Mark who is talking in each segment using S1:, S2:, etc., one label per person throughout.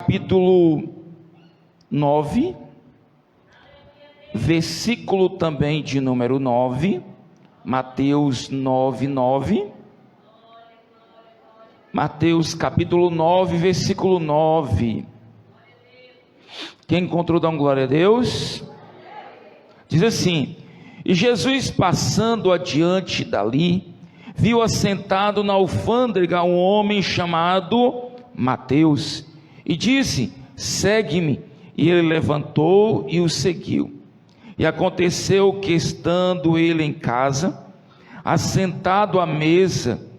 S1: capítulo 9, versículo também de número 9, Mateus 9, 9. Mateus capítulo 9, versículo 9. Quem encontrou, dá glória a Deus. Diz assim: e Jesus, passando adiante dali, viu assentado na alfândega um homem chamado Mateus, e disse: segue-me. E ele levantou e o seguiu. E aconteceu que, estando ele em casa, assentado à mesa,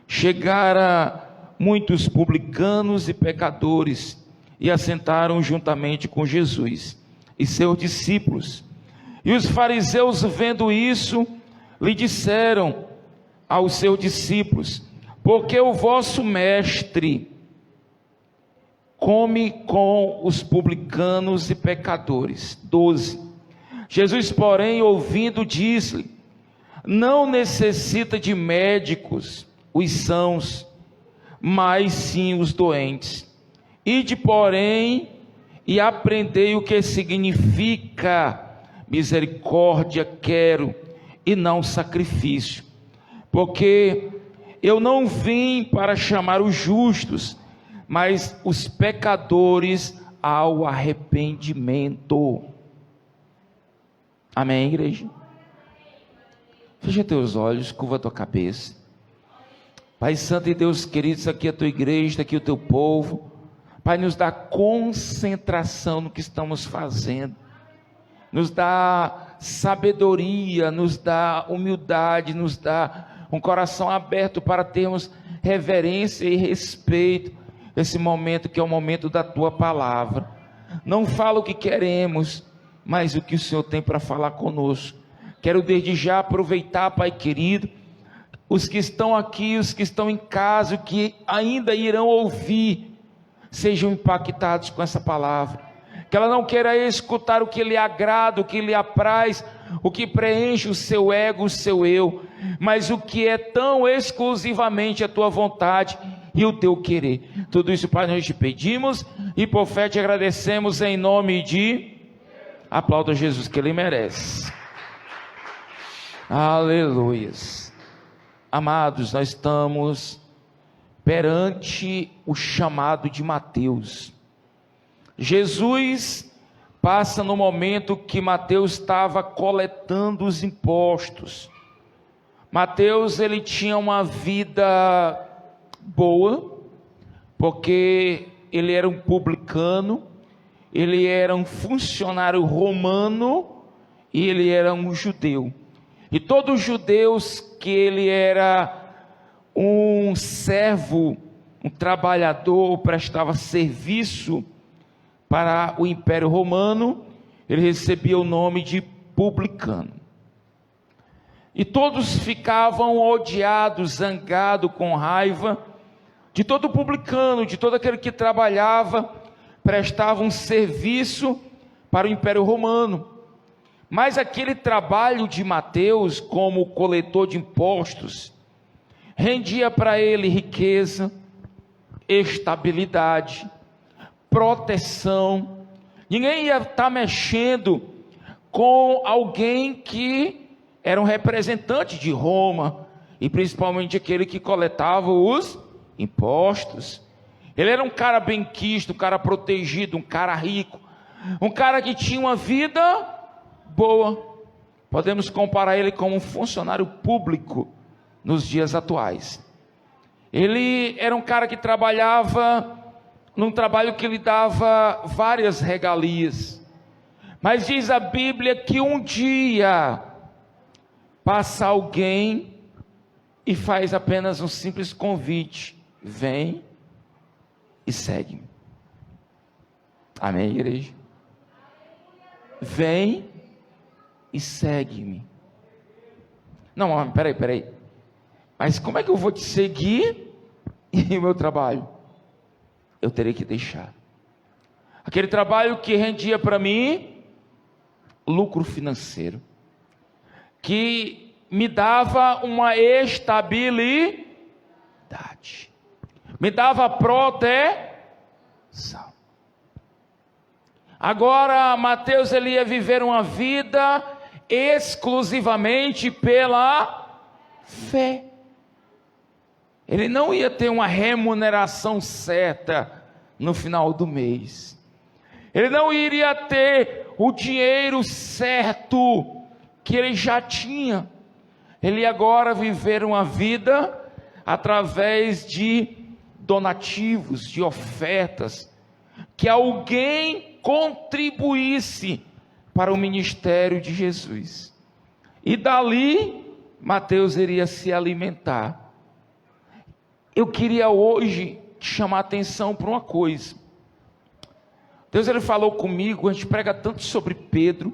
S1: chegara muitos publicanos e pecadores, e assentaram juntamente com Jesus e seus discípulos. E os fariseus, vendo isso, lhe disseram aos seus discípulos: porque o vosso mestre come com os publicanos e pecadores? 12. Jesus, porém, ouvindo, disse-lhe: não necessita de médicos os sãos, mas sim os doentes. Ide, porém, e aprendei o que significa misericórdia quero, e não sacrifício, porque eu não vim para chamar os justos, mas os pecadores ao arrependimento. Amém, igreja? Fecha teus olhos, curva tua cabeça. Pai Santo e Deus querido, isso aqui é a tua igreja, isso aqui é o teu povo. Pai, nos dá concentração no que estamos fazendo, nos dá sabedoria, nos dá humildade, nos dá um coração aberto para termos reverência e respeito esse momento que é o momento da tua palavra. Não fala o que queremos, mas o que o Senhor tem para falar conosco. Quero desde já aproveitar, Pai querido, os que estão aqui, os que estão em casa, os que ainda irão ouvir, sejam impactados com essa palavra, que ela não queira escutar o que lhe agrada, o que lhe apraz, o que preenche o seu ego, o seu eu, mas o que é tão exclusivamente a tua vontade e o teu querer. Tudo isso, Pai, nós te pedimos e por fé te agradecemos em nome de... Aplauda Jesus, que Ele merece. Aleluias. Amados, nós estamos perante o chamado de Mateus. Jesus passa no momento que Mateus estava coletando os impostos. Mateus, ele tinha uma vida boa, porque ele era um publicano, ele era um funcionário romano e ele era um judeu. E todos os judeus que ele era um servo, um trabalhador, prestava serviço para o Império Romano, ele recebia o nome de publicano. E todos ficavam odiados, zangados, com raiva de todo publicano, de todo aquele que trabalhava, prestava um serviço para o Império Romano. Mas aquele trabalho de Mateus como coletor de impostos rendia para ele riqueza, estabilidade, proteção. Ninguém ia estar mexendo com alguém que era um representante de Roma, e principalmente aquele que coletava os impostos. Ele era um cara benquisto, um cara protegido, um cara rico, um cara que tinha uma vida boa. Podemos comparar ele como um funcionário público nos dias atuais. Ele era um cara que trabalhava num trabalho que lhe dava várias regalias, mas diz a Bíblia que um dia passa alguém e faz apenas um simples convite: vem e segue-me. Amém, igreja? Vem e segue-me. Não, peraí. Mas como é que eu vou te seguir e o meu trabalho? Eu terei que deixar aquele trabalho que rendia para mim lucro financeiro, que me dava uma estabilidade, me dava proteção. Agora Mateus ele ia viver uma vida exclusivamente pela fé. Ele não ia ter uma remuneração certa no final do mês. Ele não iria ter o dinheiro certo que ele já tinha. Ele ia agora viver uma vida através de donativos, de ofertas, que alguém contribuísse para o ministério de Jesus. E dali, Mateus iria se alimentar. Eu queria hoje chamar a atenção para uma coisa. Deus ele falou comigo, a gente prega tanto sobre Pedro,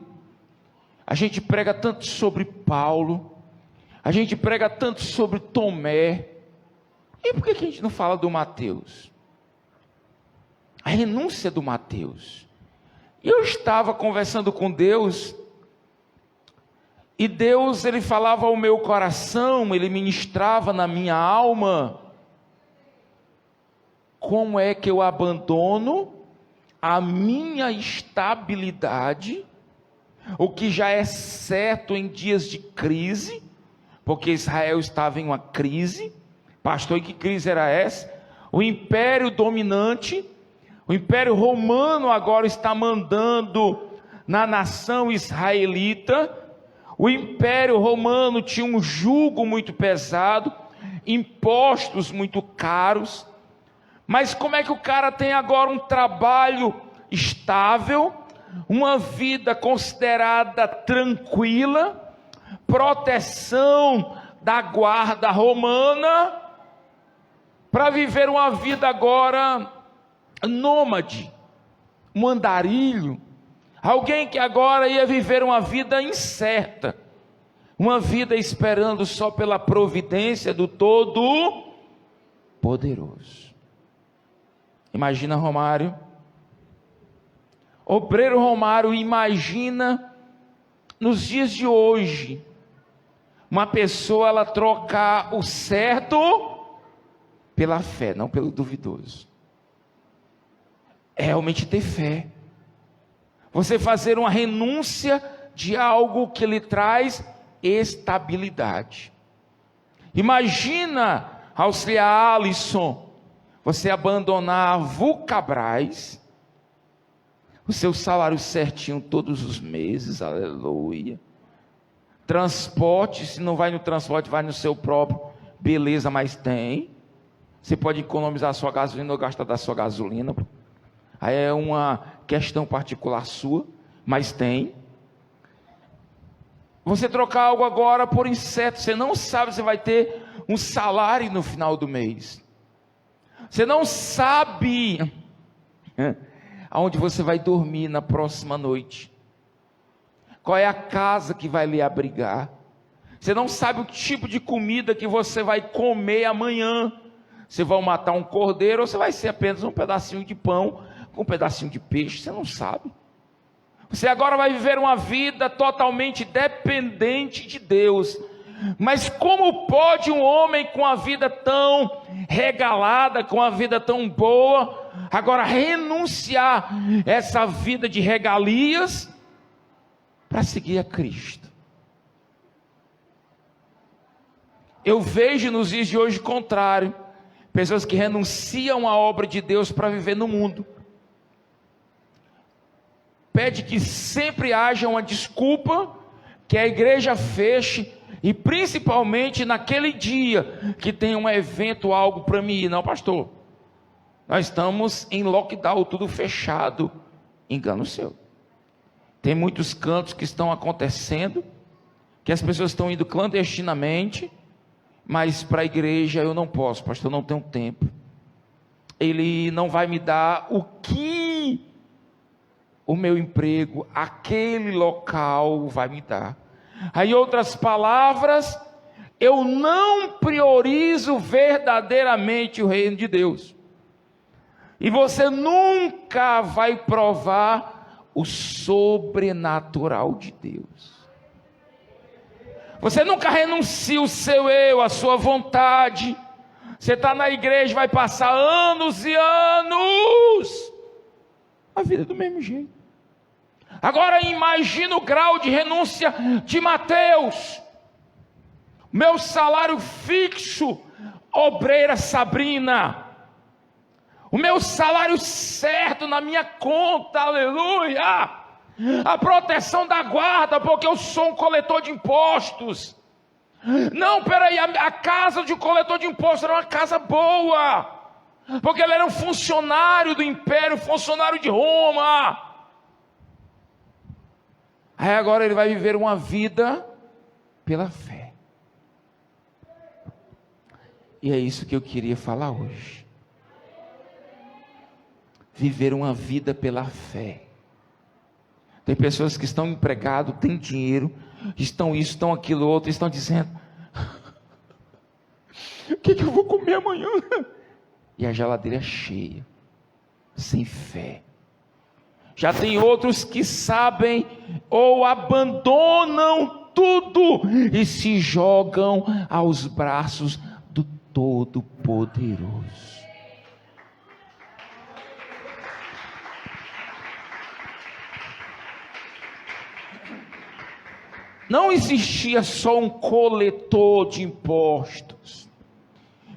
S1: a gente prega tanto sobre Paulo, a gente prega tanto sobre Tomé. E por que a gente não fala do Mateus? A renúncia do Mateus. Eu estava conversando com Deus, e Deus ele falava ao meu coração, ele ministrava na minha alma, como é que eu abandono a minha estabilidade, o que já é certo em dias de crise, porque Israel estava em uma crise. Pastor, e que crise era essa? O império dominante, o império romano agora está mandando na nação israelita. O império romano tinha um jugo muito pesado, impostos muito caros. Mas como é que o cara tem agora um trabalho estável, uma vida considerada tranquila, proteção da guarda romana, para viver uma vida agora nômade, um andarilho, alguém que agora ia viver uma vida incerta, uma vida esperando só pela providência do Todo-Poderoso. Imagina Romário, obreiro Romário, imagina nos dias de hoje, uma pessoa ela trocar o certo pela fé, não pelo duvidoso. É realmente ter fé, você fazer uma renúncia de algo que lhe traz estabilidade. Imagina, auxiliar Alisson, você abandonar a Vulcabras, o seu salário certinho todos os meses, aleluia. Transporte, se não vai no transporte, vai no seu próprio, beleza, mas tem. Você pode economizar a sua gasolina ou gastar da sua gasolina, aí é uma questão particular sua, mas tem. Você trocar algo agora por inseto, você não sabe se vai ter um salário no final do mês. Você não sabe aonde você vai dormir na próxima noite, qual é a casa que vai lhe abrigar. Você não sabe o tipo de comida que você vai comer amanhã. Você vai matar um cordeiro ou você vai ser apenas um pedacinho de pão com um pedacinho de peixe, você não sabe. Você agora vai viver uma vida totalmente dependente de Deus. Mas como pode um homem com a vida tão regalada, com a vida tão boa, agora renunciar essa vida de regalias para seguir a Cristo? Eu vejo nos dias de hoje o contrário, pessoas que renunciam à obra de Deus para viver no mundo. Pede que sempre haja uma desculpa, que a igreja feche, e principalmente naquele dia que tem um evento, algo para mim ir. Não, pastor, nós estamos em lockdown, tudo fechado. Engano seu. Tem muitos cantos que estão acontecendo, que as pessoas estão indo clandestinamente, mas para a igreja eu não posso, pastor, não tenho tempo. Ele não vai me dar o que o meu emprego, aquele local vai me dar. Aí, outras palavras, eu não priorizo verdadeiramente o reino de Deus. E você nunca vai provar o sobrenatural de Deus. Você nunca renuncia o seu eu, a sua vontade. Você está na igreja, vai passar anos e anos, a vida é do mesmo jeito. Agora imagina o grau de renúncia de Mateus. Meu salário fixo, obreira Sabrina. O meu salário certo na minha conta, aleluia. A proteção da guarda, porque eu sou um coletor de impostos. Não, peraí, a casa de um coletor de impostos era uma casa boa. Porque ele era um funcionário do império, funcionário de Roma. Aí agora ele vai viver uma vida pela fé. E é isso que eu queria falar hoje. Viver uma vida pela fé. Tem pessoas que estão empregadas, têm dinheiro, estão isso, estão aquilo outro, estão dizendo: o que eu vou comer amanhã? E a geladeira é cheia, sem fé. Já tem outros que sabem ou abandonam tudo e se jogam aos braços do Todo-Poderoso. Não existia só um coletor de impostos.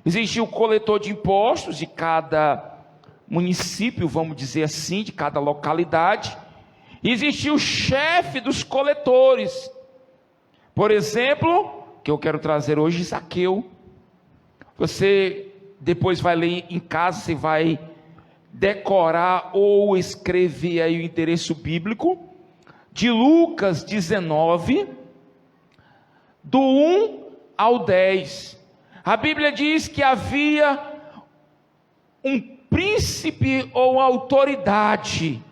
S1: Existia o coletor de impostos de cada município, vamos dizer assim, de cada localidade. Existia o chefe dos coletores. Por exemplo, que eu quero trazer hoje, Zaqueu. Você depois vai ler em casa, você vai decorar ou escrever aí o endereço bíblico de Lucas 19, do 1 ao 10. A Bíblia diz que havia um príncipe ou autoridade,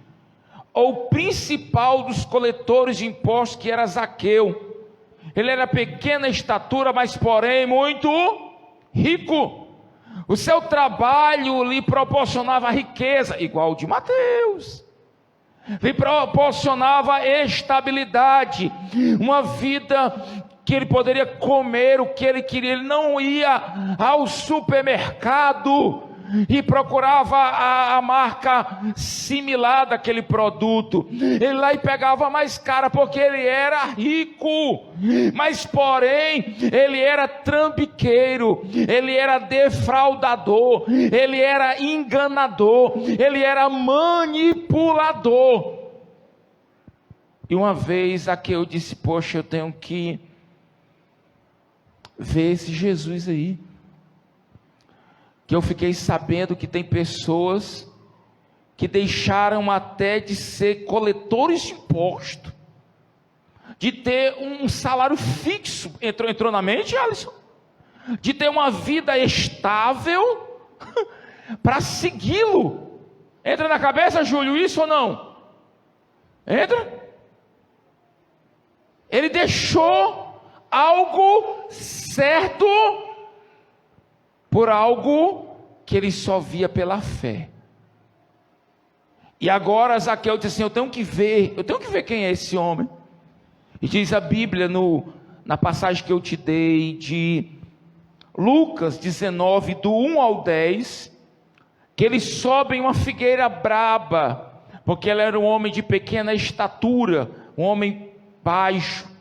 S1: ou principal dos coletores de impostos, que era Zaqueu. Ele era pequena estatura, mas porém muito rico. O seu trabalho lhe proporcionava riqueza, igual de Mateus. Lhe proporcionava estabilidade, uma vida que ele poderia comer o que ele queria. Ele não ia ao supermercado e procurava a marca similar daquele produto. Ele lá e pegava mais cara, porque ele era rico. Mas porém, ele era trambiqueiro, ele era defraudador, ele era enganador, ele era manipulador. E uma vez Zaqueu disse: poxa, eu tenho que ver esse Jesus aí, que eu fiquei sabendo que tem pessoas que deixaram até de ser coletores de imposto, de ter um salário fixo, entrou na mente, Alisson? De ter uma vida estável para segui-lo. Entra na cabeça, Júlio, isso ou não? Entra? Ele deixou algo certo por algo que ele só via pela fé. E agora Zaqueu disse assim: eu tenho que ver quem é esse homem. E diz a Bíblia na passagem que eu te dei de Lucas 19, do 1 ao 10, que ele sobe em uma figueira braba, porque ele era um homem de pequena estatura, um homem baixo.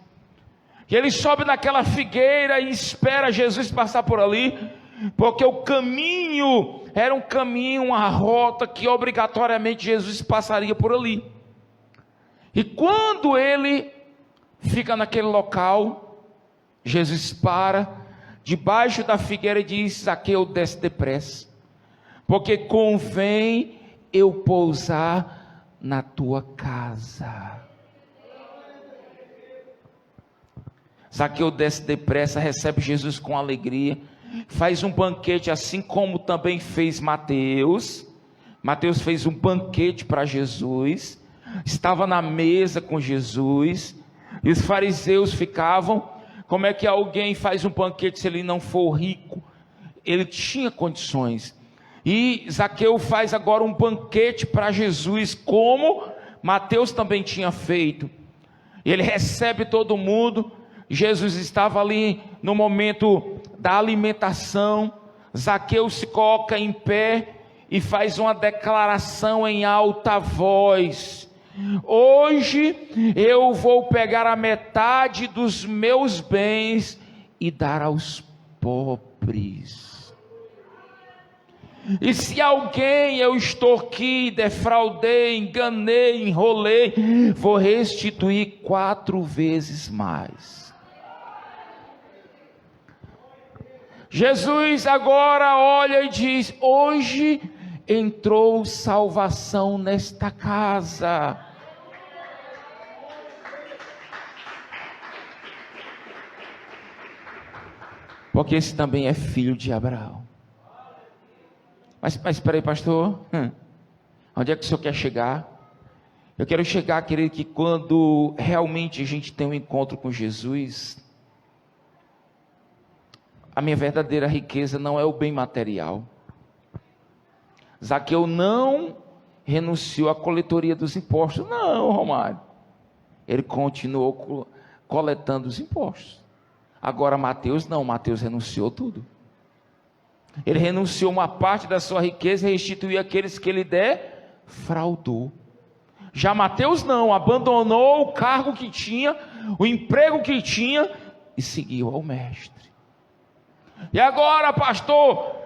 S1: E ele sobe naquela figueira e espera Jesus passar por ali, porque o caminho era um caminho, uma rota que obrigatoriamente Jesus passaria por ali. E quando ele fica naquele local, Jesus para debaixo da figueira e diz: Zaqueu, desce depressa, porque convém eu pousar na tua casa. Zaqueu desce depressa, recebe Jesus com alegria, faz um banquete, assim como também fez Mateus. Mateus fez um banquete para Jesus, estava na mesa com Jesus, e os fariseus ficavam: como é que alguém faz um banquete se ele não for rico? Ele tinha condições. E Zaqueu faz agora um banquete para Jesus, como Mateus também tinha feito. Ele recebe todo mundo. Jesus estava ali no momento da alimentação. Zaqueu se coloca em pé e faz uma declaração em alta voz. hoje eu vou pegar a metade dos meus bens e dar aos pobres. E se alguém eu extorqui, defraudei, enganei, enrolei, vou restituir 4 vezes mais. Jesus agora olha e diz: hoje entrou salvação nesta casa. Porque esse também é filho de Abraão. Mas espera aí, pastor. Onde é que o senhor quer chegar? Eu quero chegar, querido, que quando realmente a gente tem um encontro com Jesus, a minha verdadeira riqueza não é o bem material. Zaqueu não renunciou à coletoria dos impostos. Não, Romário. Ele continuou coletando os impostos. Agora Mateus não, Mateus renunciou tudo. Ele renunciou uma parte da sua riqueza e restituiu aqueles que ele defraudou. Já Mateus não, abandonou o cargo que tinha, o emprego que tinha e seguiu ao mestre. E agora, pastor,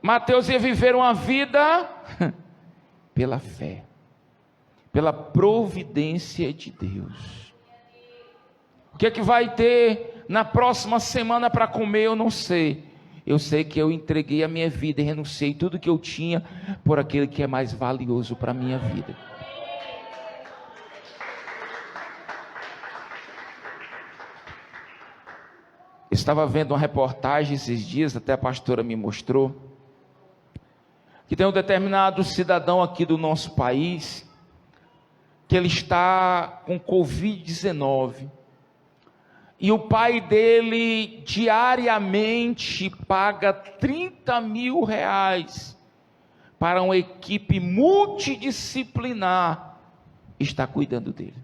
S1: Mateus ia viver uma vida pela fé, pela providência de Deus. O que é que vai ter na próxima semana para comer? Eu não sei. Eu sei que eu entreguei a minha vida e renunciei tudo que eu tinha por aquele que é mais valioso para a minha vida. Eu estava vendo uma reportagem esses dias, até a pastora me mostrou, que tem um determinado cidadão aqui do nosso país, que ele está com Covid-19, e o pai dele diariamente paga 30 mil reais para uma equipe multidisciplinar estar cuidando dele.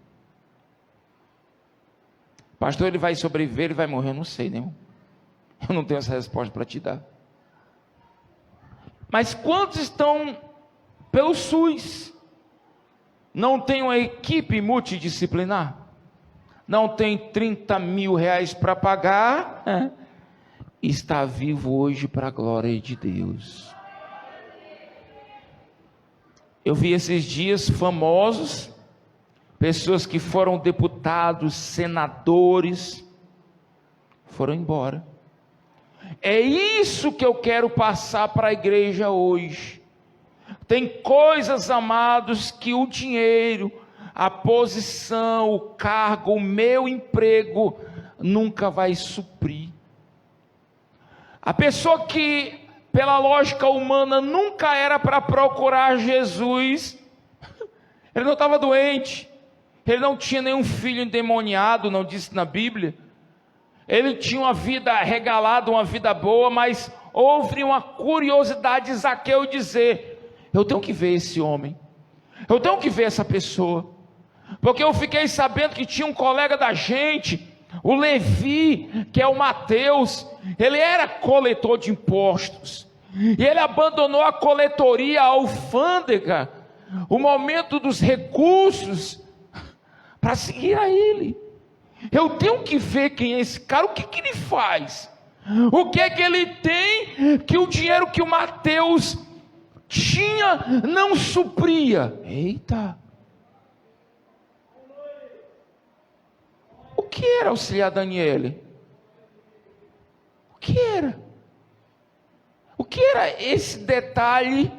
S1: Pastor, ele vai sobreviver, ele vai morrer? Eu não sei, não. Eu não tenho essa resposta para te dar. Mas quantos estão pelo SUS? Não tem uma equipe multidisciplinar? Não tem 30 mil reais para pagar? Está vivo hoje para a glória de Deus. Eu vi esses dias famosos, pessoas que foram deputados, senadores, foram embora. É isso que eu quero passar para a igreja hoje. Tem coisas, amados, que o dinheiro, a posição, o cargo, o meu emprego nunca vai suprir. A pessoa que, pela lógica humana, nunca era para procurar Jesus, ele não estava doente, ele não tinha nenhum filho endemoniado, não disse na Bíblia, ele tinha uma vida regalada, uma vida boa, mas houve uma curiosidade de Zaqueu dizer: eu tenho que ver esse homem, eu tenho que ver essa pessoa, porque eu fiquei sabendo que tinha um colega da gente, o Levi, que é o Mateus, ele era coletor de impostos, e ele abandonou a coletoria, a alfândega, o momento dos recursos, para seguir a ele. Eu tenho que ver quem é esse cara, o que ele faz, o que é que ele tem, que o dinheiro que o Mateus tinha não supria. Eita! O que era auxiliar Daniele? O que era? O que era esse detalhe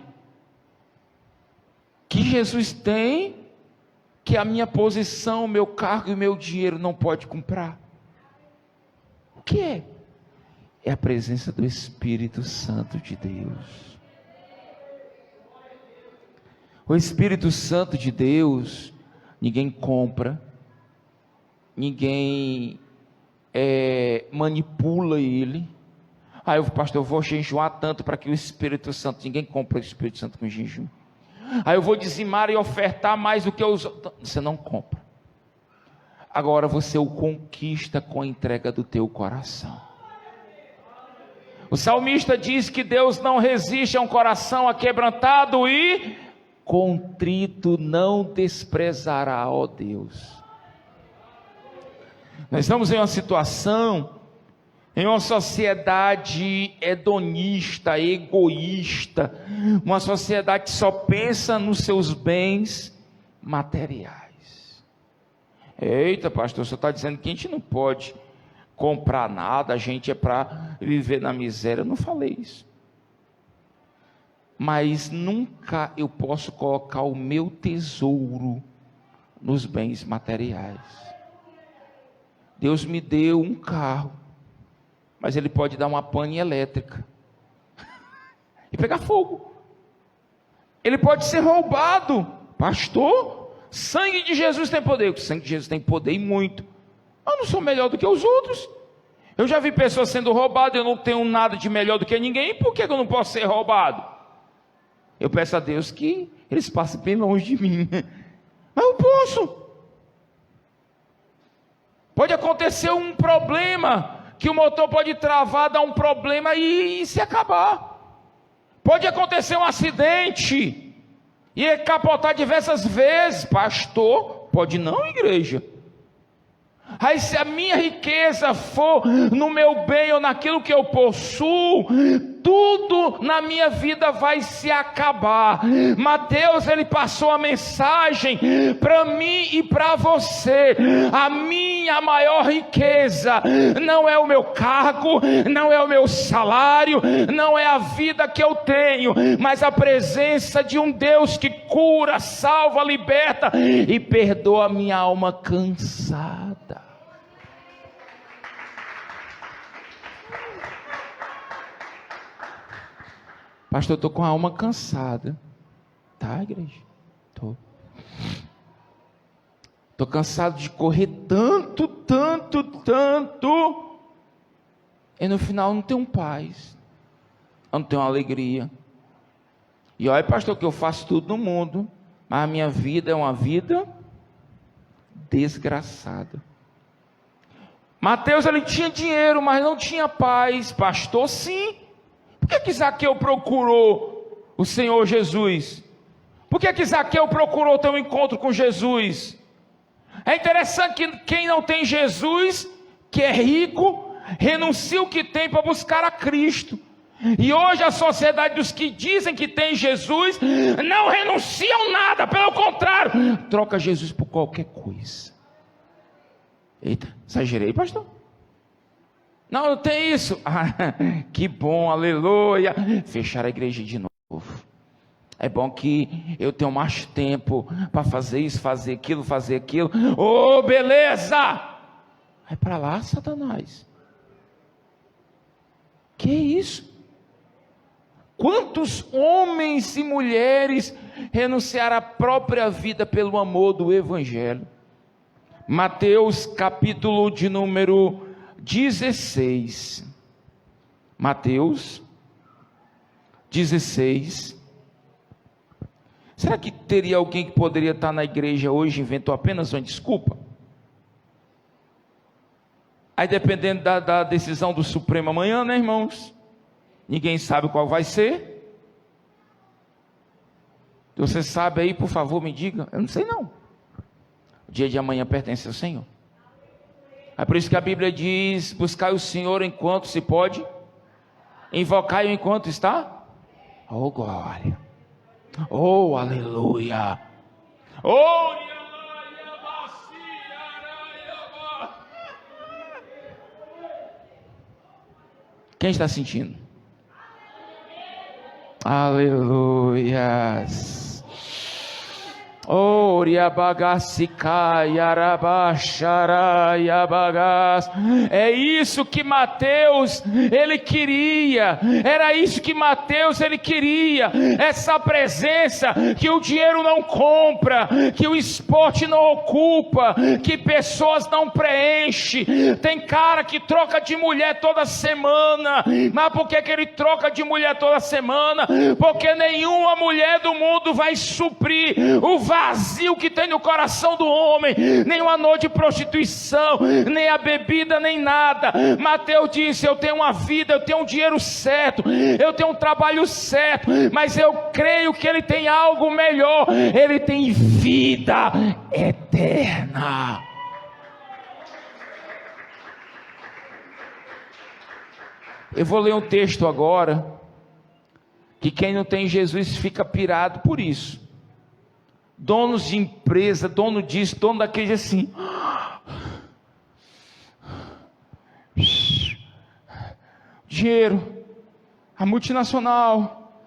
S1: que Jesus tem, que a minha posição, o meu cargo e o meu dinheiro não pode comprar? O que é? É a presença do Espírito Santo de Deus. O Espírito Santo de Deus, ninguém compra, ninguém manipula ele. Pastor, eu vou jejuar tanto para que o Espírito Santo, ninguém compra o Espírito Santo com jejum. Eu vou dizimar e ofertar mais do que os outros. Você não compra. Agora você o conquista com a entrega do teu coração. O salmista diz que Deus não resiste a um coração aquebrantado e contrito não desprezará, ó Deus. Nós estamos em uma situação, em uma sociedade hedonista, egoísta, uma sociedade que só pensa nos seus bens materiais. Eita, pastor, você está dizendo que a gente não pode comprar nada, a gente é para viver na miséria. Eu não falei isso. Mas nunca eu posso colocar o meu tesouro nos bens materiais. Deus me deu um carro, mas Ele pode dar uma pane elétrica e pegar fogo. Ele pode ser roubado. Pastor, sangue de Jesus tem poder. O sangue de Jesus tem poder e muito. Eu não sou melhor do que os outros. Eu já vi pessoas sendo roubadas, eu não tenho nada de melhor do que ninguém. Por que eu não posso ser roubado? Eu peço a Deus que eles passem bem longe de mim. Mas eu posso. Pode acontecer um problema, que o motor pode travar, dar um problema e se acabar. Pode acontecer um acidente e capotar diversas vezes. Pastor, pode não, igreja. Aí se a minha riqueza for no meu bem ou naquilo que eu possuo, tudo na minha vida vai se acabar. Mateus, ele passou a mensagem para mim e para você. A minha maior riqueza não é o meu cargo, não é o meu salário, não é a vida que eu tenho, mas a presença de um Deus que cura, salva, liberta e perdoa a minha alma cansada. Pastor, eu estou com a alma cansada. Tá, igreja? Estou cansado de correr tanto. E no final não tenho paz. Eu não tenho alegria. E olha, pastor, que eu faço tudo no mundo, mas a minha vida é uma vida desgraçada. Mateus, ele tinha dinheiro, mas não tinha paz. Pastor, sim. Por que Zaqueu procurou o Senhor Jesus? Por que Zaqueu procurou ter um encontro com Jesus? É interessante que quem não tem Jesus, que é rico, renuncia o que tem para buscar a Cristo. E hoje a sociedade dos que dizem que tem Jesus, não renunciam nada, pelo contrário, troca Jesus por qualquer coisa. Eita, exagerei, pastor? Não, não tem isso. Que bom, aleluia. Fechar a igreja de novo. É bom que eu tenho mais tempo para fazer isso, fazer aquilo. Oh, beleza! Vai para lá, Satanás. Que isso? Quantos homens e mulheres renunciaram à própria vida pelo amor do Evangelho? Mateus capítulo de número 16. Mateus 16. Será que teria alguém que poderia estar na igreja hoje e inventou apenas uma desculpa? Aí dependendo da decisão do Supremo amanhã, né, irmãos? Ninguém sabe qual vai ser. Você sabe aí, por favor, me diga. Eu não sei não. O dia de amanhã pertence ao Senhor. É por isso que a Bíblia diz: buscai o Senhor enquanto se pode, invocai-o enquanto está. Oh, glória. Oh, aleluia. Oh, quem está sentindo? Aleluias. É isso que Mateus ele queria. Era isso que Mateus ele queria. Essa presença que o dinheiro não compra, que o esporte não ocupa, que pessoas não preenchem. Tem cara que troca de mulher toda semana. Mas por que ele troca de mulher toda semana? Porque nenhuma mulher do mundo vai suprir o vazio que tem no coração do homem, nem uma noite de prostituição, nem a bebida, nem nada. Mateus disse: eu tenho uma vida, eu tenho um dinheiro certo, eu tenho um trabalho certo, mas eu creio que ele tem algo melhor, ele tem vida eterna. Eu vou ler um texto agora, que quem não tem Jesus fica pirado por isso. Donos de empresa, dono disso, dono daquele, assim, dinheiro, a multinacional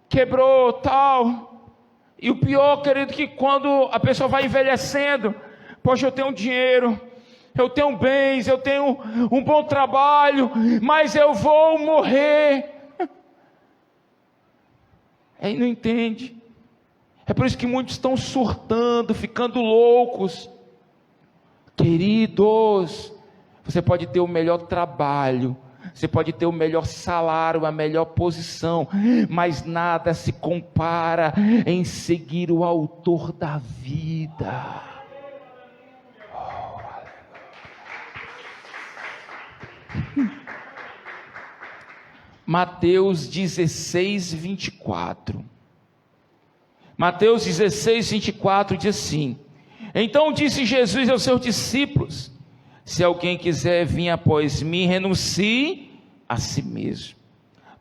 S1: quebrou, tal. E o pior, querido, que quando a pessoa vai envelhecendo, poxa, eu tenho dinheiro, eu tenho bens, eu tenho um bom trabalho, mas eu vou morrer. Aí não entende. É por isso que muitos estão surtando, ficando loucos. Queridos, você pode ter o melhor trabalho, você pode ter o melhor salário, a melhor posição, mas nada se compara em seguir o autor da vida. Mateus 16, 24. Mateus 16, 24 diz assim: então disse Jesus aos seus discípulos: se alguém quiser vir após mim, renuncie a si mesmo,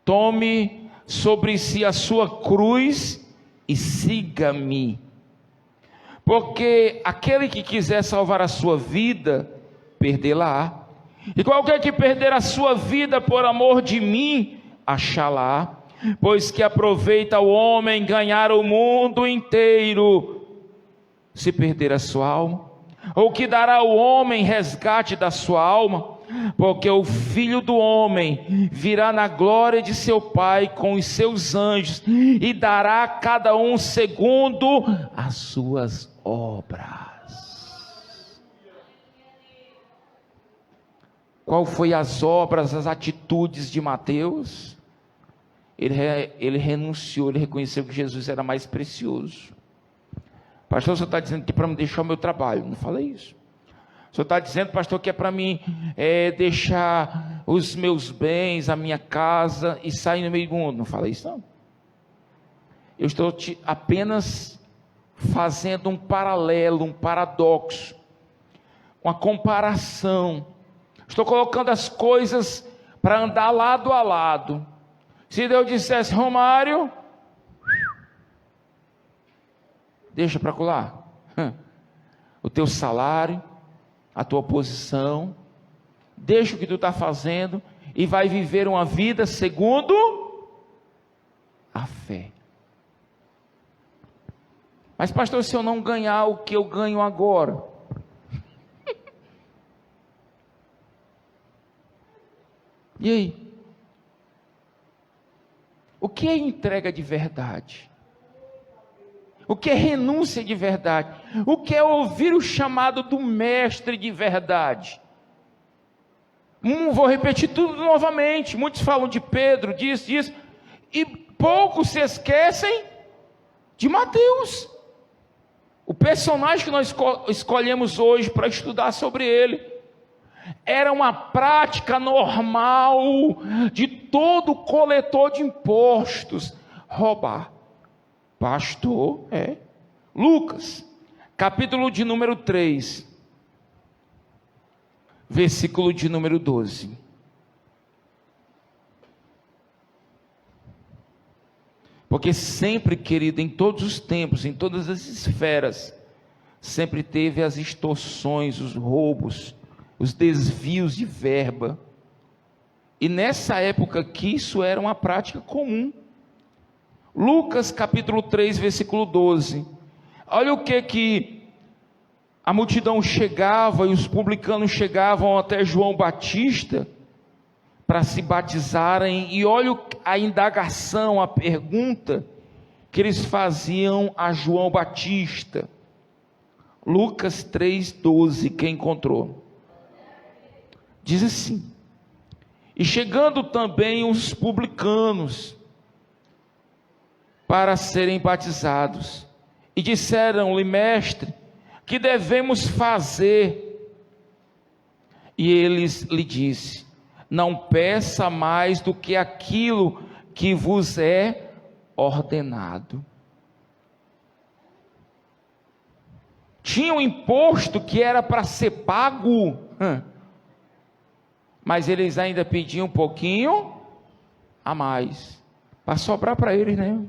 S1: tome sobre si a sua cruz e siga-me. Porque aquele que quiser salvar a sua vida, perdê-la-á. E qualquer que perder a sua vida por amor de mim, achá-la. Pois que aproveita o homem ganhar o mundo inteiro, se perder a sua alma? Ou que dará o homem resgate da sua alma? Porque o Filho do Homem virá na glória de seu Pai com os seus anjos, e dará a cada um segundo as suas obras. Qual foi as obras, as atitudes de Mateus? Ele renunciou, ele reconheceu que Jesus era mais precioso. Pastor, o senhor está dizendo que é para me deixar o meu trabalho? Não falei isso. O senhor está dizendo, pastor, que é para mim deixar os meus bens, a minha casa e sair no meio do mundo? Não falei isso não. Eu estou apenas fazendo um paralelo, um paradoxo, uma comparação. Estou colocando as coisas para andar lado a lado. Se Deus dissesse: Romário, deixa para colar o teu salário, a tua posição, deixa o que tu está fazendo e vai viver uma vida segundo a fé. Mas pastor, se eu não ganhar o que eu ganho agora? E aí? O que é entrega de verdade? O que é renúncia de verdade? O que é ouvir o chamado do mestre de verdade? Vou repetir tudo novamente. Muitos falam de Pedro, disso, e poucos se esquecem de Mateus, o personagem que nós escolhemos hoje para estudar sobre ele. Era uma prática normal de todo coletor de impostos, roubar. Pastor, Lucas, capítulo de número 3, versículo de número 12. Porque sempre, querido, em todos os tempos, em todas as esferas, sempre teve as extorsões, os roubos, os desvios de verba. E nessa época aqui, isso era uma prática comum. Lucas capítulo 3, versículo 12. Olha o que a multidão chegava, e os publicanos chegavam até João Batista para se batizarem, e olha a indagação, a pergunta que eles faziam a João Batista. Lucas 3, 12, quem encontrou? Diz assim: e chegando também os publicanos para serem batizados, e disseram-lhe: mestre, que devemos fazer? E eles lhe disse: não peça mais do que aquilo que vos é ordenado. Tinha um imposto que era para ser pago, mas eles ainda pediam um pouquinho a mais, para sobrar para eles, né?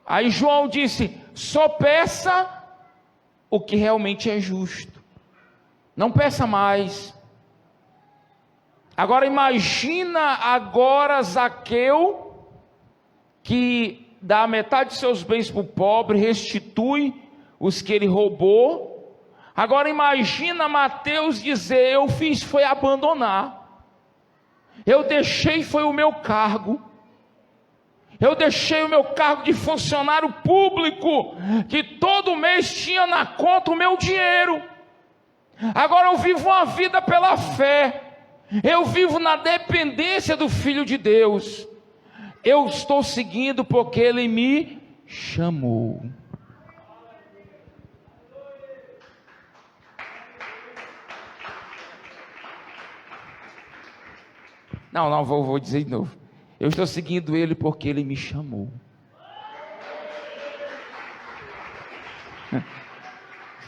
S1: Aí João disse: só peça o que realmente é justo, não peça mais. Agora imagina agora Zaqueu, que dá metade de seus bens para o pobre, restitui os que ele roubou. Agora imagina Mateus dizer: eu fiz foi abandonar, eu deixei foi o meu cargo, eu deixei o meu cargo de funcionário público, que todo mês tinha na conta o meu dinheiro. Agora eu vivo uma vida pela fé, eu vivo na dependência do Filho de Deus. Eu estou seguindo porque Ele me chamou. Não, vou dizer de novo. Eu estou seguindo Ele porque Ele me chamou.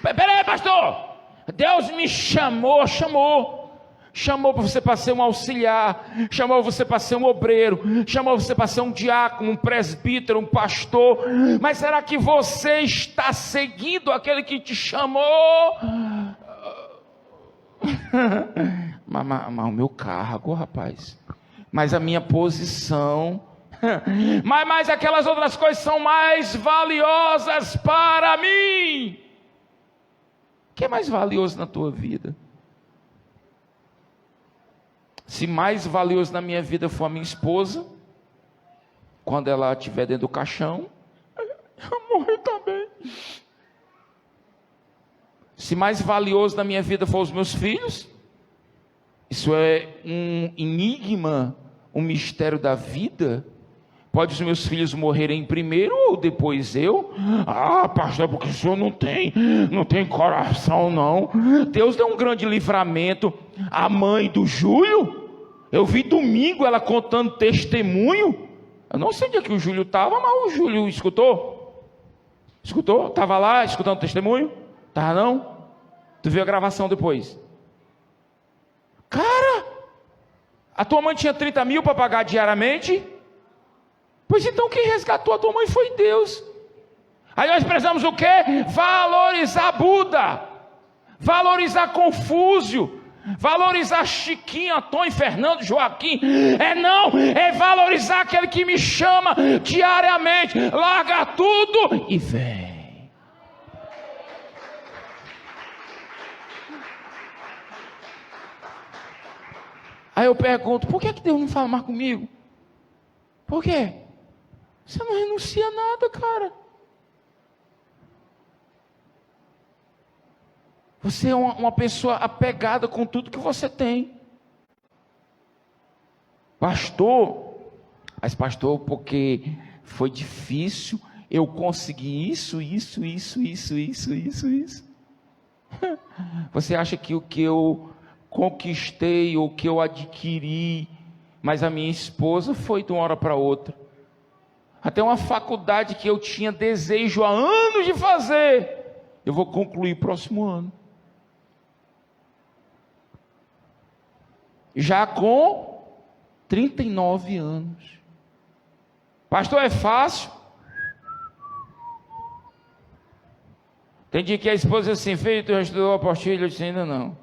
S1: Peraí, pastor. Deus me chamou. Chamou você para ser um auxiliar, chamou você para ser um obreiro, chamou você para ser um diácono, um presbítero, um pastor. Mas será que você está seguindo aquele que te chamou? Mas o meu cargo, rapaz, mas a minha posição, mas aquelas outras coisas são mais valiosas para mim. O que é mais valioso na tua vida? Se mais valioso na minha vida for a minha esposa, quando ela estiver dentro do caixão, eu morrer também. Se mais valioso na minha vida for os meus filhos, isso é um enigma, um mistério da vida. Pode os meus filhos morrerem primeiro ou depois eu? Ah, pastor, porque o senhor não tem coração não. Deus deu um grande livramento. A mãe do Júlio, eu vi domingo ela contando testemunho. Eu não sei onde é que o Júlio estava, mas o Júlio escutou? Escutou? Estava lá escutando testemunho? Estava não? Tu viu a gravação depois? Cara, a tua mãe tinha 30 mil para pagar diariamente? Pois então quem resgatou a tua mãe foi Deus. Aí nós precisamos o quê? Valorizar Buda, valorizar Confúcio, valorizar Chiquinho, Antônio, Fernando, Joaquim. É valorizar aquele que me chama diariamente. Larga tudo e vem. Aí eu pergunto: por que Deus não fala mais comigo? Por quê? Você não renuncia a nada, cara. Você é uma pessoa apegada com tudo que você tem. Pastor, mas pastor, porque foi difícil, eu consegui isso. Você acha que o que eu conquistei, o que eu adquiri, mas a minha esposa foi de uma hora para outra. Até uma faculdade que eu tinha desejo há anos de fazer, eu vou concluir próximo ano. Já com 39 anos. Pastor, é fácil? Tem dia que a esposa diz assim: filho, tu já estudou a apostila? Eu disse: ainda não.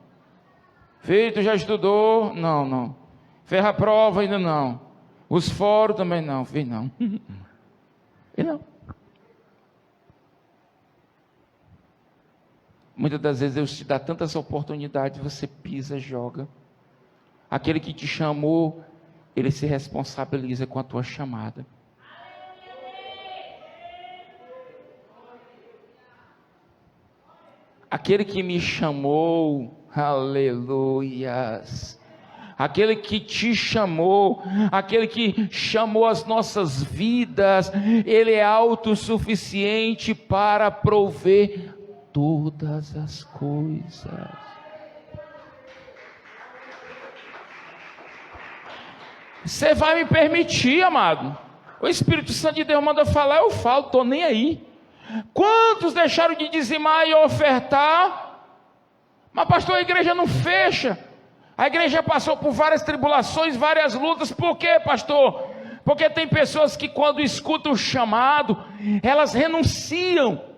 S1: Filho, tu já estudou? Não. Fez a prova? Ainda não. Os fóruns também não. Filho, não. E não. Muitas das vezes Deus te dá tantas oportunidades, você pisa, joga. Aquele que te chamou, Ele se responsabiliza com a tua chamada. Aquele que me chamou, aleluias. aquele que te chamou, aquele que chamou as nossas vidas, Ele é autossuficiente para prover todas as coisas. Você vai me permitir, amado? O Espírito Santo de Deus manda falar, eu falo, estou nem aí. Quantos deixaram de dizimar e ofertar? Mas pastor, a igreja não fecha. A igreja passou por várias tribulações, várias lutas. Por quê, pastor? Porque tem pessoas que quando escutam o chamado, elas renunciam.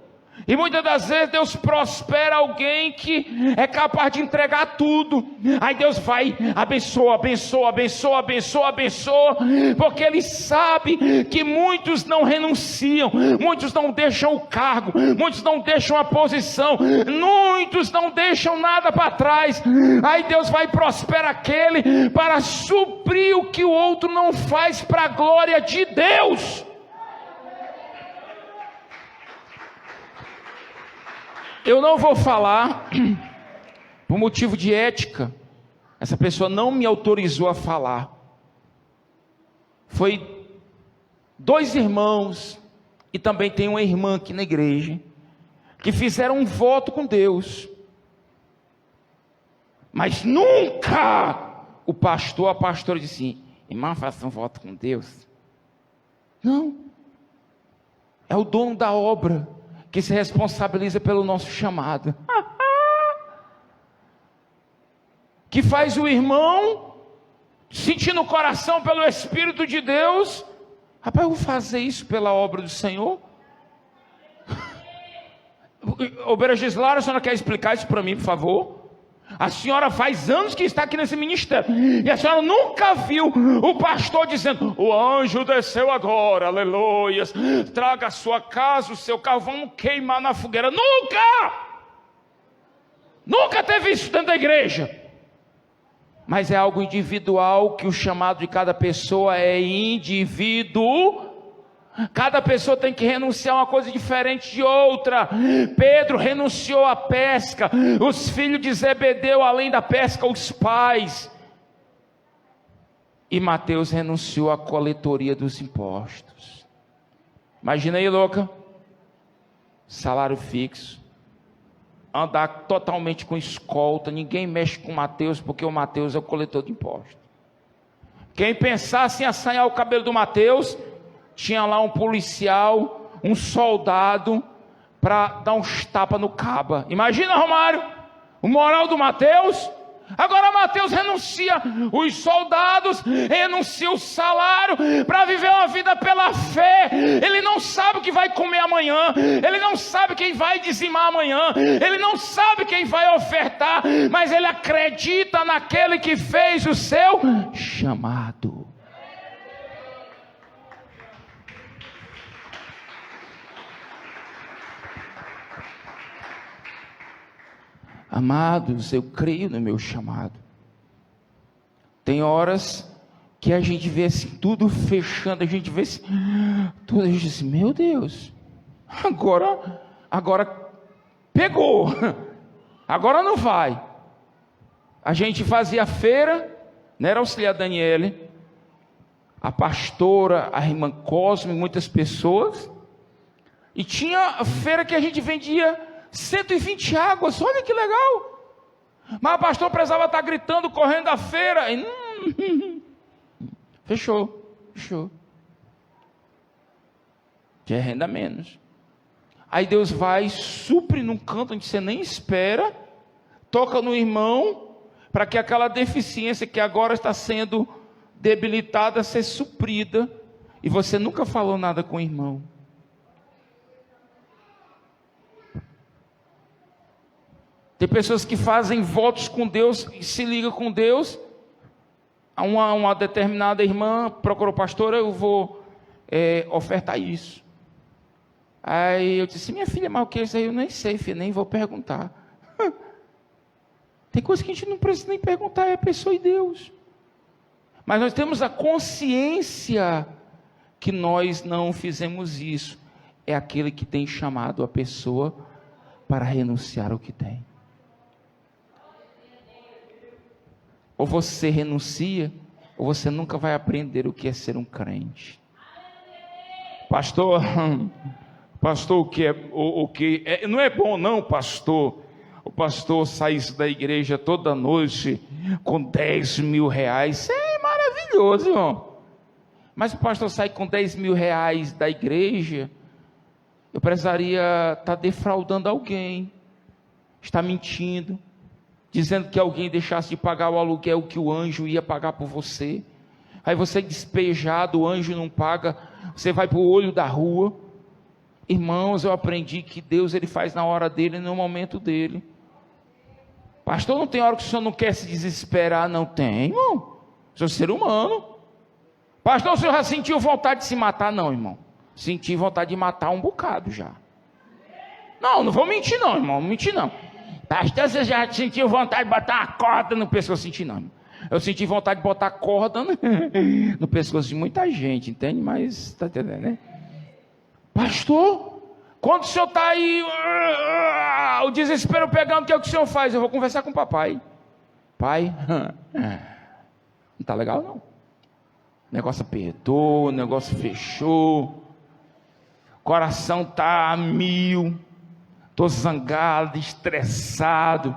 S1: E muitas das vezes Deus prospera alguém que é capaz de entregar tudo. Aí Deus vai, abençoa, abençoa, abençoa, abençoa, abençoa. Porque Ele sabe que muitos não renunciam, muitos não deixam o cargo, muitos não deixam a posição, muitos não deixam nada para trás. Aí Deus vai prosperar aquele para suprir o que o outro não faz para a glória de Deus. Eu não vou falar, por motivo de ética, essa pessoa não me autorizou a falar. Foi 2 irmãos, e também tem uma irmã aqui na igreja, que fizeram um voto com Deus. Mas nunca o pastor, a pastora disse assim, irmã, faça um voto com Deus. Não, é o dono da obra que se responsabiliza pelo nosso chamado, que faz o irmão sentir no coração pelo Espírito de Deus, rapaz, eu vou fazer isso pela obra do Senhor. Obeira Gislara, a senhora quer explicar isso para mim, por favor? A senhora faz anos que está aqui nesse ministério, e a senhora nunca viu o pastor dizendo, o anjo desceu agora, aleluia, traga a sua casa, o seu carro, vamos queimar na fogueira. Nunca teve isso dentro da igreja. Mas é algo individual, que o chamado de cada pessoa é indivíduo. Cada pessoa tem que renunciar a uma coisa diferente de outra. Pedro renunciou à pesca, os filhos de Zebedeu, além da pesca, os pais. E Mateus renunciou à coletoria dos impostos. Imagina aí, louca, salário fixo, andar totalmente com escolta, ninguém mexe com Mateus, porque o Mateus é o coletor de impostos. Quem pensasse em assanhar o cabelo do Mateus, tinha lá um policial, um soldado, para dar uns tapas no caba. Imagina, Romário, o moral do Mateus. Agora Mateus renuncia os soldados, renuncia o salário, para viver uma vida pela fé. Ele não sabe o que vai comer amanhã, ele não sabe quem vai dizimar amanhã, ele não sabe quem vai ofertar, mas ele acredita naquele que fez o seu chamado. Amados, eu creio no meu chamado. Tem horas que a gente vê assim, tudo fechando, a gente vê assim, tudo, a gente diz, meu Deus, agora pegou, agora não vai. A gente fazia feira, não era auxiliar Daniele, a pastora, a irmã Cosme, muitas pessoas, e tinha a feira que a gente vendia 120 águas, olha que legal. Mas o pastor precisava estar gritando, correndo da feira, e fechou. Já é renda menos. Aí Deus vai, supre num canto onde você nem espera, toca no irmão, para que aquela deficiência que agora está sendo debilitada, seja suprida, e você nunca falou nada com o irmão. Tem pessoas que fazem votos com Deus e se ligam com Deus. Uma determinada irmã procurou, pastor, eu vou ofertar isso. Aí eu disse, minha filha, mas o que é isso aí? Eu nem sei, filha, nem vou perguntar. Tem coisa que a gente não precisa nem perguntar, é a pessoa e Deus. Mas nós temos a consciência que nós não fizemos isso. É aquele que tem chamado a pessoa para renunciar ao que tem. ou você renuncia, ou você nunca vai aprender o que é ser um crente. Pastor, não é bom não, pastor, o pastor saísse da igreja toda noite com 10 mil reais, isso é maravilhoso, irmão. Mas o pastor sai com 10 mil reais da igreja, eu precisaria estar defraudando alguém, está mentindo, dizendo que alguém deixasse de pagar o aluguel que o anjo ia pagar por você. Aí você é despejado, o anjo não paga, você vai para o olho da rua. Irmãos, eu aprendi que Deus ele faz na hora dele, no momento dele. Pastor, não tem hora que o senhor não quer se desesperar? Não tem, irmão. Sou ser humano. Pastor, o senhor já sentiu vontade de se matar? Não, irmão. Senti vontade de matar um bocado já. Não vou mentir não, irmão, não mentir não. Pastor, você já sentiu vontade de botar uma corda no pescoço? Senti não, irmão. Eu senti vontade de botar corda no pescoço de muita gente, entende? Mas, está entendendo, né? Pastor, quando o senhor está aí, o desespero pegando, o que é o que o senhor faz? Eu vou conversar com o papai. Pai, não está legal não. O negócio apertou, o negócio fechou, coração está a 1000, estou zangado, estressado.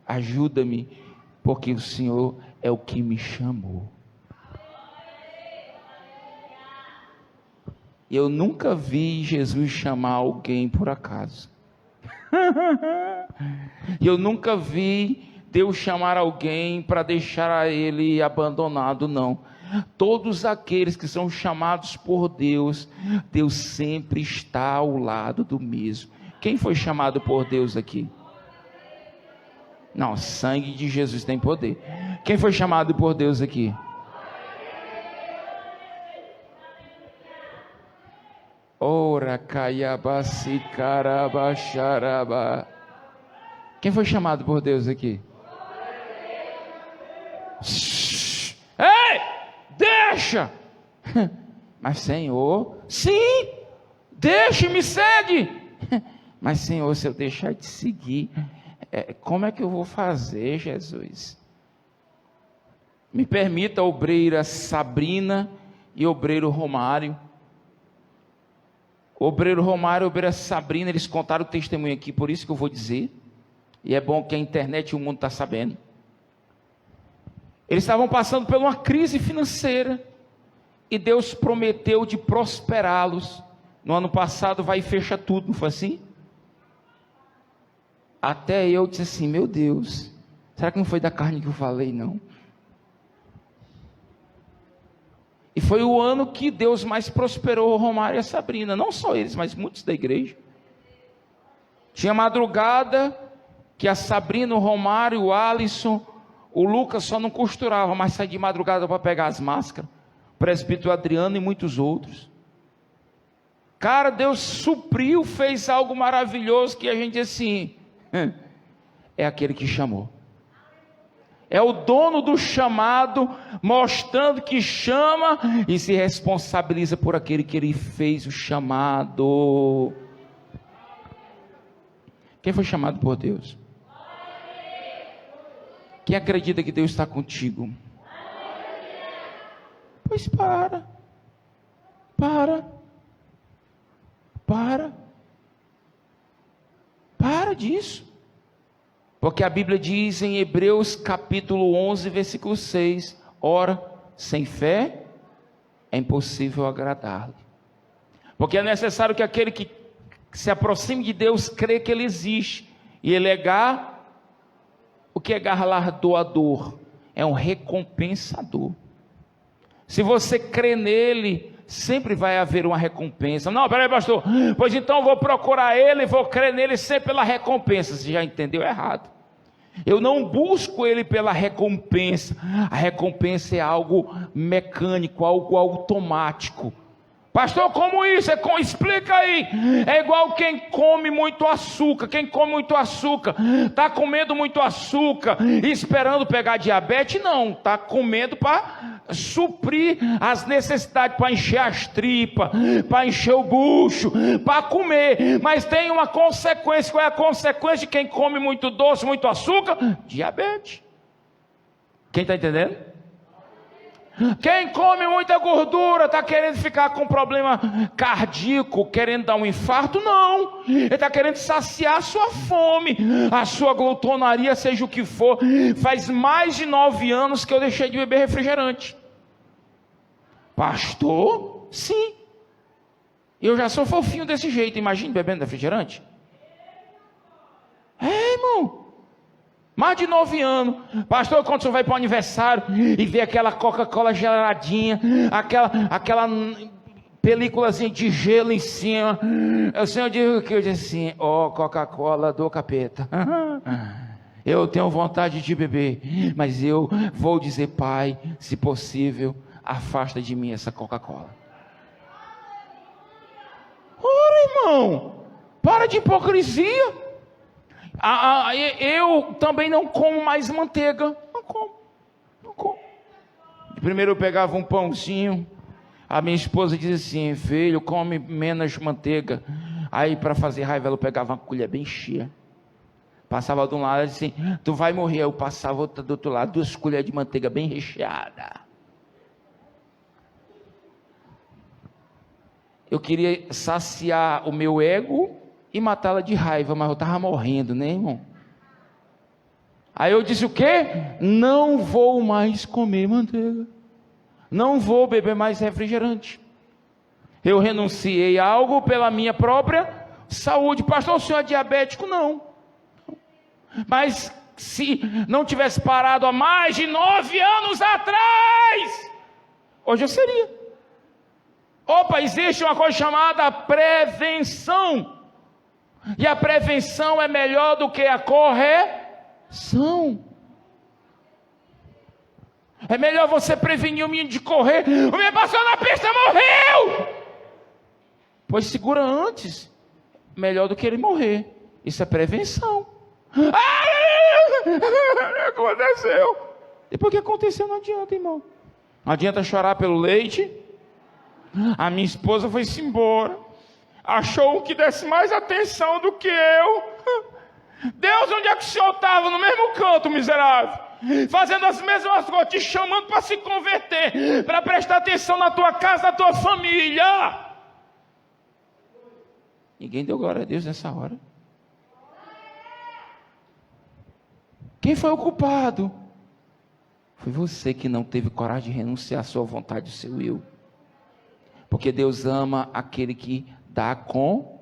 S1: Ajuda-me, porque o Senhor é o que me chamou. Eu nunca vi Jesus chamar alguém por acaso. Eu nunca vi Deus chamar alguém para deixar ele abandonado, não. Todos aqueles que são chamados por Deus, Deus sempre está ao lado do mesmo. Quem foi chamado por Deus aqui? Não, sangue de Jesus tem poder. Quem foi chamado por Deus aqui? Ora caiabasi carabacharaba. Quem foi chamado por Deus aqui? Ei, deixa! Mas Senhor, sim, deixa e me segue. Mas Senhor, se eu deixar de seguir, como é que eu vou fazer, Jesus? Me permita, obreira Sabrina e obreiro Romário. O obreiro Romário e a obreira Sabrina, eles contaram o testemunho aqui, por isso que eu vou dizer. E é bom que a internet e o mundo está sabendo. Eles estavam passando por uma crise financeira. E Deus prometeu de prosperá-los. No ano passado vai e fecha tudo, não foi assim? Até eu disse assim, meu Deus, será que não foi da carne que eu falei, não? E foi o ano que Deus mais prosperou o Romário e a Sabrina. Não só eles, mas muitos da igreja. Tinha madrugada que a Sabrina, o Romário, o Alisson, o Lucas só não costuravam, mas saía de madrugada para pegar as máscaras. O presbítero Adriano e muitos outros. Cara, Deus supriu, fez algo maravilhoso que a gente diz assim, é aquele que chamou. É o dono do chamado, mostrando que chama e se responsabiliza por aquele que ele fez o chamado. Quem foi chamado por Deus? Quem acredita que Deus está contigo? Pois para disso. Porque a Bíblia diz em Hebreus capítulo 11, versículo 6, ora, sem fé é impossível agradar-lhe. Porque é necessário que aquele que se aproxime de Deus crê que Ele existe. E Ele é o que é galardoador? É um recompensador. Se você crê nele, sempre vai haver uma recompensa. Não, peraí, pastor, pois então eu vou procurar ele, vou crer nele sempre pela recompensa. Você já entendeu errado. Eu não busco ele pela recompensa. A recompensa é algo mecânico, algo automático. Pastor, como isso? Explica aí. É igual quem come muito açúcar. Quem come muito açúcar está comendo muito açúcar e esperando pegar diabetes? Não, está comendo para suprir as necessidades, para encher as tripas, para encher o bucho, para comer. Mas tem uma consequência. Qual é a consequência de quem come muito doce, muito açúcar? Diabetes. Quem está entendendo? Quem come muita gordura está querendo ficar com problema cardíaco, querendo dar um infarto? Não, ele está querendo saciar a sua fome, a sua glutonaria, seja o que for. Faz mais de 9 anos que eu deixei de beber refrigerante. Pastor? Sim. Eu já sou fofinho desse jeito, imagine bebendo refrigerante. Irmão, mais de 9 anos. Pastor, quando o senhor vai para o aniversário e vê aquela Coca-Cola geladinha, aquela películazinha de gelo em cima, o senhor diz que eu disse assim: ó, Coca-Cola do capeta. Eu tenho vontade de beber, mas eu vou dizer: Pai, se possível, afasta de mim essa Coca-Cola. Ora, irmão, para de hipocrisia. Eu também não como mais manteiga. Não como. Primeiro eu pegava um pãozinho. A minha esposa dizia assim: filho, come menos manteiga. Aí para fazer raiva ela pegava uma colher bem cheia. Passava de um lado e dizia assim: tu vai morrer. Aí eu passava do outro lado, 2 colheres de manteiga bem recheada. Eu queria saciar o meu ego e matá-la de raiva, mas eu estava morrendo, né, irmão? Aí eu disse o quê? Não vou mais comer manteiga, não vou beber mais refrigerante. Eu renunciei a algo pela minha própria saúde. Pastor, o senhor é diabético? Não. Mas se não tivesse parado há mais de 9 anos atrás, hoje eu seria. Opa, existe uma coisa chamada prevenção. E a prevenção é melhor do que a correção. É melhor você prevenir o menino de correr. O menino passou na pista, morreu! Pois segura antes. Melhor do que ele morrer. Isso é prevenção. Aconteceu. Depois que aconteceu não adianta, irmão. Não adianta chorar pelo leite. A minha esposa foi-se embora. Achou que desse mais atenção do que eu. Deus, onde é que o senhor estava? No mesmo canto, miserável. Fazendo as mesmas coisas, te chamando para se converter, para prestar atenção na tua casa, na tua família. Ninguém deu glória a Deus nessa hora. Quem foi o culpado? Foi você que não teve coragem de renunciar à sua vontade, ao seu eu. Porque Deus ama aquele que dá com...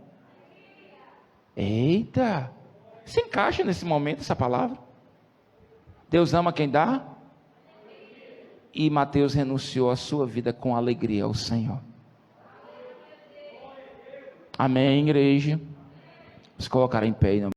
S1: Eita! Se encaixa nesse momento essa palavra. Deus ama quem dá. E Mateus renunciou a sua vida com alegria ao Senhor. Amém, igreja? Vamos colocar em pé.